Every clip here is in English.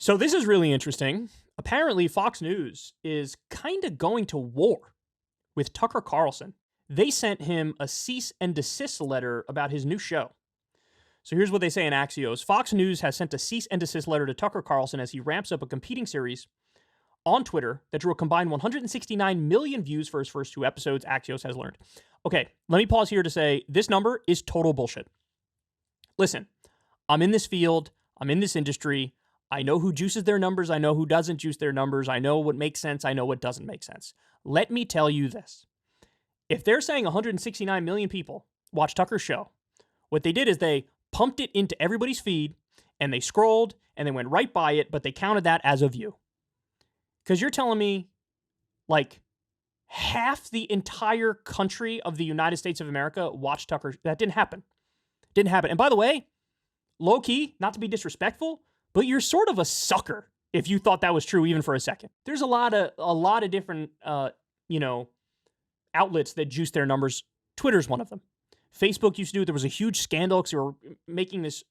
So this is really interesting. Apparently, Fox News is kind of going to war with Tucker Carlson. They sent him a cease and desist letter about his new show. So here's what they say in Axios. Fox News has sent a cease and desist letter to Tucker Carlson as he ramps up a competing series on Twitter that drew a combined 169 million views for his first 2 episodes, Axios has learned. Okay, let me pause here to say this number is total bullshit. Listen, I'm in this field. I'm in this industry. I know who juices their numbers. I know who doesn't juice their numbers. I know what makes sense. I know what doesn't make sense. Let me tell you this. If they're saying 169 million people watch Tucker's show, what they did is they pumped it into everybody's feed and they scrolled and they went right by it, but they counted that as a view. Because you're telling me, like, half the entire country of the United States of America watched Tucker. That didn't happen. Didn't happen. And by the way, low key, not to be disrespectful, but you're sort of a sucker if you thought that was true even for a second. There's a lot of different, outlets that juice their numbers. Twitter's one of them. Facebook used to do it. There was a huge scandal because they were making this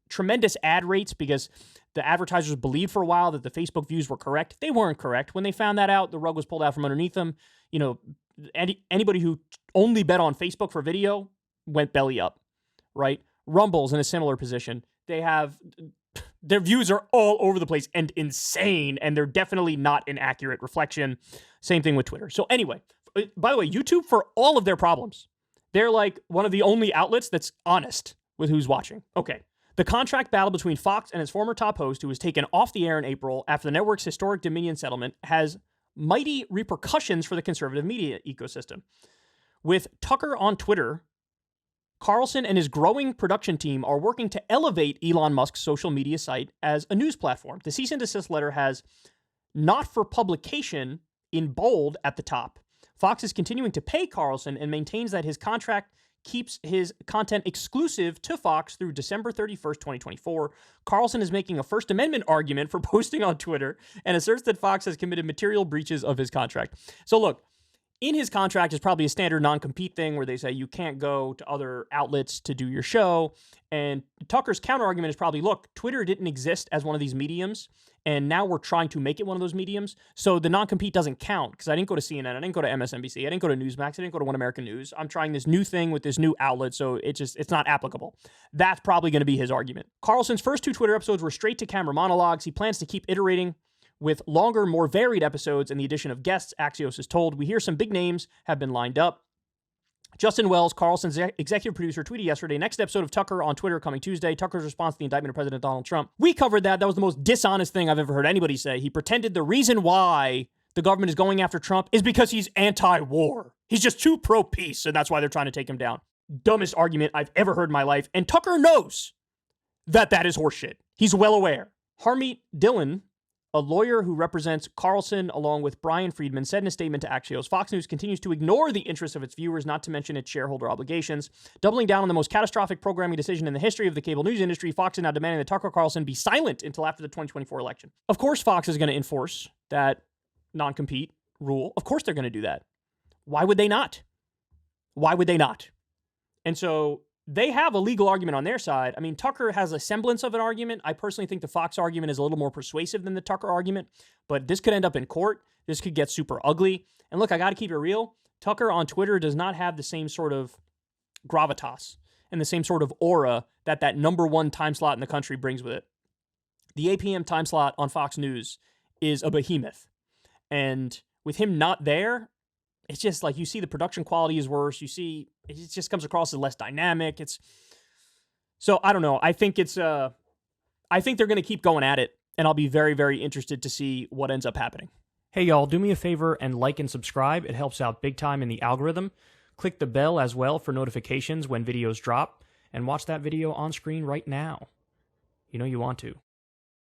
tremendous ad rates because the advertisers believed for a while that the Facebook views were correct. They weren't correct. When they found that out, the rug was pulled out from underneath them. You know, anybody who only bet on Facebook for video went belly up, right? Rumble's in a similar position. Their views are all over the place and insane, and they're definitely not an accurate reflection. Same thing with Twitter. So anyway, by the way, YouTube, for all of their problems, they're like one of the only outlets that's honest with who's watching. Okay. The contract battle between Fox and its former top host, who was taken off the air in April after the network's historic Dominion settlement, has mighty repercussions for the conservative media ecosystem. With Tucker on Twitter, Carlson and his growing production team are working to elevate Elon Musk's social media site as a news platform. The cease and desist letter has "not for publication" in bold at the top. Fox is continuing to pay Carlson and maintains that his contract keeps his content exclusive to Fox through December 31st, 2024. Carlson is making a First Amendment argument for posting on Twitter and asserts that Fox has committed material breaches of his contract. So look, in his contract is probably a standard non-compete thing where they say you can't go to other outlets to do your show. And Tucker's counter-argument is probably, look, Twitter didn't exist as one of these mediums, and now we're trying to make it one of those mediums. So the non-compete doesn't count because I didn't go to CNN, I didn't go to MSNBC, I didn't go to Newsmax, I didn't go to One American News. I'm trying this new thing with this new outlet, so it's not applicable. That's probably going to be his argument. Carlson's first 2 Twitter episodes were straight-to-camera monologues. He plans to keep iterating with longer, more varied episodes and the addition of guests, Axios is told. We hear some big names have been lined up. Justin Wells, Carlson's executive producer, tweeted yesterday, next episode of Tucker on Twitter coming Tuesday. Tucker's response to the indictment of President Donald Trump. We covered that. That was the most dishonest thing I've ever heard anybody say. He pretended the reason why the government is going after Trump is because he's anti-war. He's just too pro-peace, and that's why they're trying to take him down. Dumbest argument I've ever heard in my life. And Tucker knows that that is horseshit. He's well aware. Harmeet Dillon, a lawyer who represents Carlson along with Brian Friedman, said in a statement to Axios, Fox News continues to ignore the interests of its viewers, not to mention its shareholder obligations. Doubling down on the most catastrophic programming decision in the history of the cable news industry, Fox is now demanding that Tucker Carlson be silent until after the 2024 election. Of course, Fox is going to enforce that non-compete rule. Of course they're going to do that. Why would they not? Why would they not? And so they have a legal argument on their side. I mean, Tucker has a semblance of an argument. I personally think the Fox argument is a little more persuasive than the Tucker argument, but this could end up in court. This could get super ugly. And look, I got to keep it real. Tucker on Twitter does not have the same sort of gravitas and the same sort of aura that that number 1 time slot in the country brings with it. The 8 p.m. time slot on Fox News is a behemoth. And with him not there, it's just like you see the production quality is worse. You see it just comes across as less dynamic. So I don't know. I think they're going to keep going at it, and I'll be very, very interested to see what ends up happening. Hey y'all, do me a favor and like and subscribe. It helps out big time in the algorithm. Click the bell as well for notifications when videos drop, and watch that video on screen right now. You know you want to.